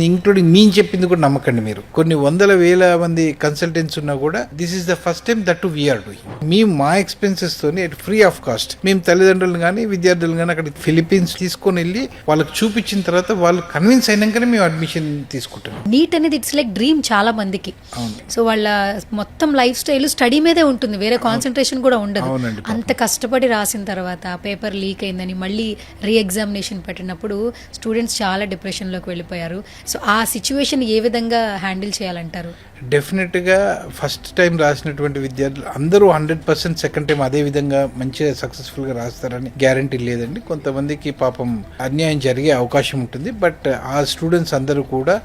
Including మేము చెప్పింది కూడా నమ్మకండి. మీరు కొన్ని వందల వేల మంది కన్సల్టెంట్స్ ఉన్నా కూడా this is the first time that we are doing. మేము మా ఎక్స్పెన్సెస్ తోని ఫ్రీ ఆఫ్ కాస్ట్ మేము తల్లిదండ్రులు కానీ విద్యార్థులు కానీ అక్కడ ఫిలిపీన్స్ తీసుకొని వెళ్ళి వాళ్ళకి చూపించిన తర్వాత వాళ్ళు కన్విన్స్ అయినాకనే మేము అడ్మిషన్ తీసుకుంటాం. నీట్ అనేది ఇట్స్ లైక్ డ్రీమ్ చాలా మందికి. సో వాళ్ళ మొత్తం లైఫ్ స్టైల్ స్టడీ మీదే ఉంటుంది, వేరే కాన్సన్ట్రేషన్ కూడా ఉండదు. అంత కష్టపడి రాసిన తర్వాత పేపర్ లీక్ అయిందని మళ్ళీ రీ ఎగ్జామినేషన్ పెట్టినప్పుడు స్టూడెంట్స్ చాలా డిప్రెషన్లోకి వెళ్ళిపోయారు. సో ఆ సిచ్యువేషన్ ఏ విధంగా హ్యాండిల్ చేయాలంటారు? డెఫినెట్గా ఫస్ట్ టైం రాసినటువంటి విద్యార్థులు అందరూ 100% సెకండ్ టైం అదే విధంగా మంచిగా సక్సెస్ఫుల్గా రాస్తారని గ్యారంటీ లేదండి. కొంతమందికి పాపం అన్యాయం జరిగే అవకాశం ఉంటుంది. బట్ ఆ స్టూడెంట్స్ అందరూ కూడా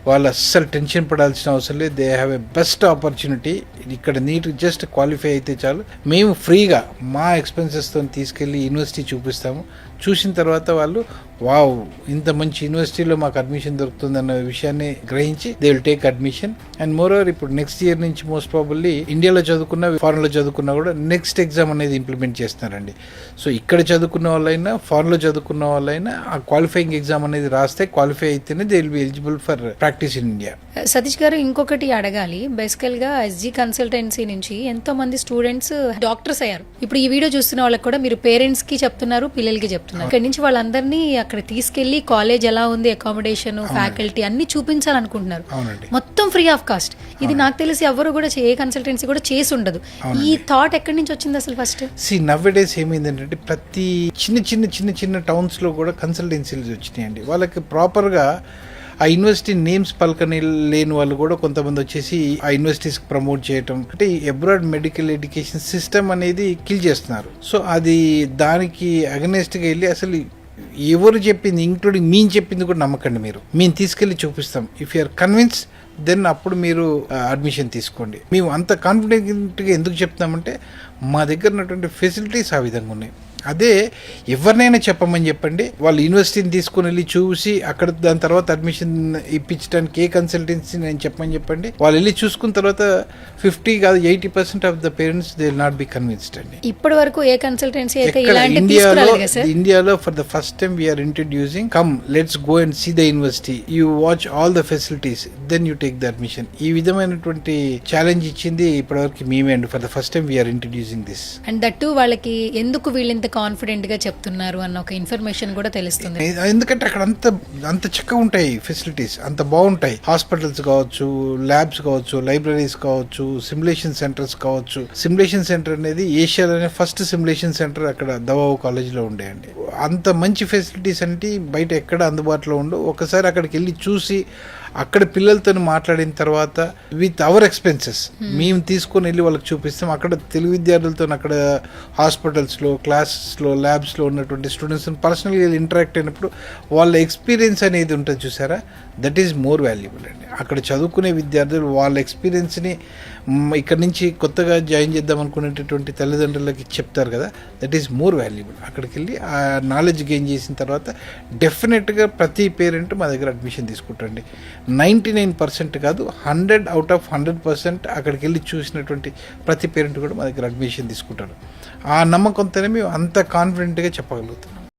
వాళ్ళు అస్సలు టెన్షన్ పడాల్సిన అవసరం లేదు. They have a best opportunity. ఇక్కడ నీట్ జస్ట్ క్వాలిఫై అయితే చాలు. మేము ఫ్రీగా మా ఎక్స్పెన్సెస్తో తీసుకెళ్ళి యూనివర్సిటీ చూపిస్తాము. చూసిన తర్వాత వాళ్ళు వావ్ ఇంత మంచి యూనివర్సిటీలో మాకు అడ్మిషన్ దొరుకుతుందన్న విషయాన్ని గ్రహించి they will take admission. And more over ఇప్పుడు నెక్స్ట్ ఇయర్ నుంచి మోస్ట్ ప్రాబబ్లీ ఇండియాలో చదువుకున్న ఫారెన్లో చదువుకున్నా కూడా నెక్స్ట్ ఎగ్జామ్ అనేది ఇంప్లిమెంట్ చేస్తున్నారండి. సో ఇక్కడ చదువుకున్న వాళ్ళైనా ఫారెన్లో చదువుకున్న వాళ్ళైనా ఆ క్వాలిఫైయింగ్ ఎగ్జామ్ అనేది రాస్తే క్వాలిఫై అయితేనే they will be eligible for practice in India. Satish గారు ఇంకొకటి అడగాలి. బేసికల్గా ఎస్జీ కన్సల్టెన్సీ నుంచి ఎంతో మంది స్టూడెంట్స్ డాక్టర్స్ అయ్యారు. ఇప్పుడు ఈ వీడియో చూస్తున్న వాళ్ళకి కూడా మీరు పేరెంట్స్ కి చెప్తున్నారు, పిల్లలకి చెప్తున్నారు. ఇక్కడ నుంచి వాళ్ళందరినీ అక్కడ తీసుకెళ్లి కాలేజ్ ఎలా ఉంది, అకామిడేషన్, ఫ్యాకల్టీ అన్ని చూపించాలనుకుంటున్నారు. మొత్తం ఫ్రీ ఆఫ్ కాస్ట్. ఇది నాకు తెలిసి ఎవరు కూడా ఏ కన్సల్టెన్సీ కూడా చేసి ఉండదు. ఈ థాట్ ఎక్కడి నుంచి వచ్చింది అసలు? ఫస్ట్ నవ్వేడేస్ ఏమైందంటే ప్రతి చిన్న టౌన్స్ లో కూడా కన్సల్టెన్సీలు వచ్చినాయండి. వాళ్ళకి ప్రాపర్ గా ఆ యూనివర్సిటీ నేమ్స్ పలకని లేని వాళ్ళు కూడా కొంతమంది వచ్చేసి ఆ యూనివర్సిటీస్ ప్రమోట్ చేయటం అంటే అబ్రాడ్ మెడికల్ ఎడ్యుకేషన్ సిస్టమ్ అనేది కిల్ చేస్తున్నారు. సో అది దానికి అగనెస్ట్ గా వెళ్ళి అసలు ఎవరు చెప్పింది ఇంక్లూడింగ్ మేము చెప్పింది కూడా నమ్మకండి. మేము తీసుకెళ్లి చూపిస్తాం. ఇఫ్ యూఆర్ కన్విన్స్ దెన్ అప్పుడు మీరు అడ్మిషన్ తీసుకోండి. మేము అంత కాన్ఫిడెంట్గా ఎందుకు చెప్తామంటే మా దగ్గర ఉన్నటువంటి ఫెసిలిటీస్ ఆ విధంగా ఉన్నాయి. అదే ఎవరినైనా చెప్పమని చెప్పండి, వాళ్ళు యూనివర్సిటీని తీసుకుని వెళ్ళి చూసి అక్కడ దాని తర్వాత అడ్మిషన్ ఇప్పించడానికి ఏ కన్సల్టెన్సీ నేను చెప్పమని చెప్పండి. వాళ్ళు వెళ్ళి చూసుకున్న తర్వాత 50 కాదు 80% of the parents they will not be convinced అండి. ఇప్పటి వరకు ఏ కన్సల్టెన్సీ అయితే ఇండియాలో for the first time we are introducing come let's go and see the university, you watch all the facilities, then you take the admission. ఈ విధమైనటువంటి challenge ఇచ్చింది ఇప్పటివరకు మేమే అండి. For the first time we are introducing this. And that వాళ్ళకి ఎందుకు వీళ్ళంత confident గా చెప్తున్నారు అన్న ఒక ఇన్ఫర్మేషన్ కూడా తెలుస్తుంది. ఎందుకంటే అక్కడ అంత చక్కగా ఉంటాయి ఫెసిలిటీస్, అంత బాగుంటాయి. హాస్పిటల్స్ కావచ్చు, ల్యాబ్స్ కావచ్చు, లైబ్రరీస్ కావచ్చు, సిమ్యులేషన్ సెంటర్స్ కావచ్చు. సిమ్యులేషన్ సెంటర్ అనేది ఏషియాలోనే ఫస్ట్ సిమ్యులేషన్ సెంటర్ అక్కడ దవావు కాలేజ్లో ఉండేయండి. అంత మంచి ఫెసిలిటీస్ అంటే బయట ఎక్కడ అందుబాటులో ఉండవు. ఒకసారి అక్కడికి వెళ్ళి చూసి అక్కడ పిల్లలతో మాట్లాడిన తర్వాత విత్ అవర్ ఎక్స్పెన్సెస్ మేము తీసుకొని వెళ్ళి వాళ్ళకి చూపిస్తాం. అక్కడ తెలుగు విద్యార్థులతో అక్కడ హాస్పిటల్స్లో, క్లాసెస్లో, ల్యాబ్స్లో ఉన్నటువంటి స్టూడెంట్స్ పర్సనల్గా ఇంటరాక్ట్ అయినప్పుడు వాళ్ళ ఎక్స్పీరియన్స్ అనేది ఉంటుంది చూసారా, దట్ ఈజ్ మోర్ వాల్యుబుల్ అండి. అక్కడ చదువుకునే విద్యార్థులు వాళ్ళ ఎక్స్పీరియన్స్ని ఇక్కడ నుంచి కొత్తగా జాయిన్ చేద్దాం అనుకునేటటువంటి తల్లిదండ్రులకి చెప్తారు కదా, దట్ ఈజ్ మోర్ వాల్యుబుల్. అక్కడికి వెళ్ళి ఆ నాలెడ్జ్ గెయిన్ చేసిన తర్వాత డెఫినెట్గా ప్రతి పేరెంట్ మా దగ్గర అడ్మిషన్ తీసుకుంటారండి. 99% కాదు 100 out of 100% అక్కడికి వెళ్ళి చూసినటువంటి ప్రతి పేరెంట్ కూడా మా దగ్గర అడ్మిషన్ తీసుకుంటారు. ఆ నమ్మకంతోనే మేము అంత కాన్ఫిడెంట్గా చెప్పగలుగుతున్నాం.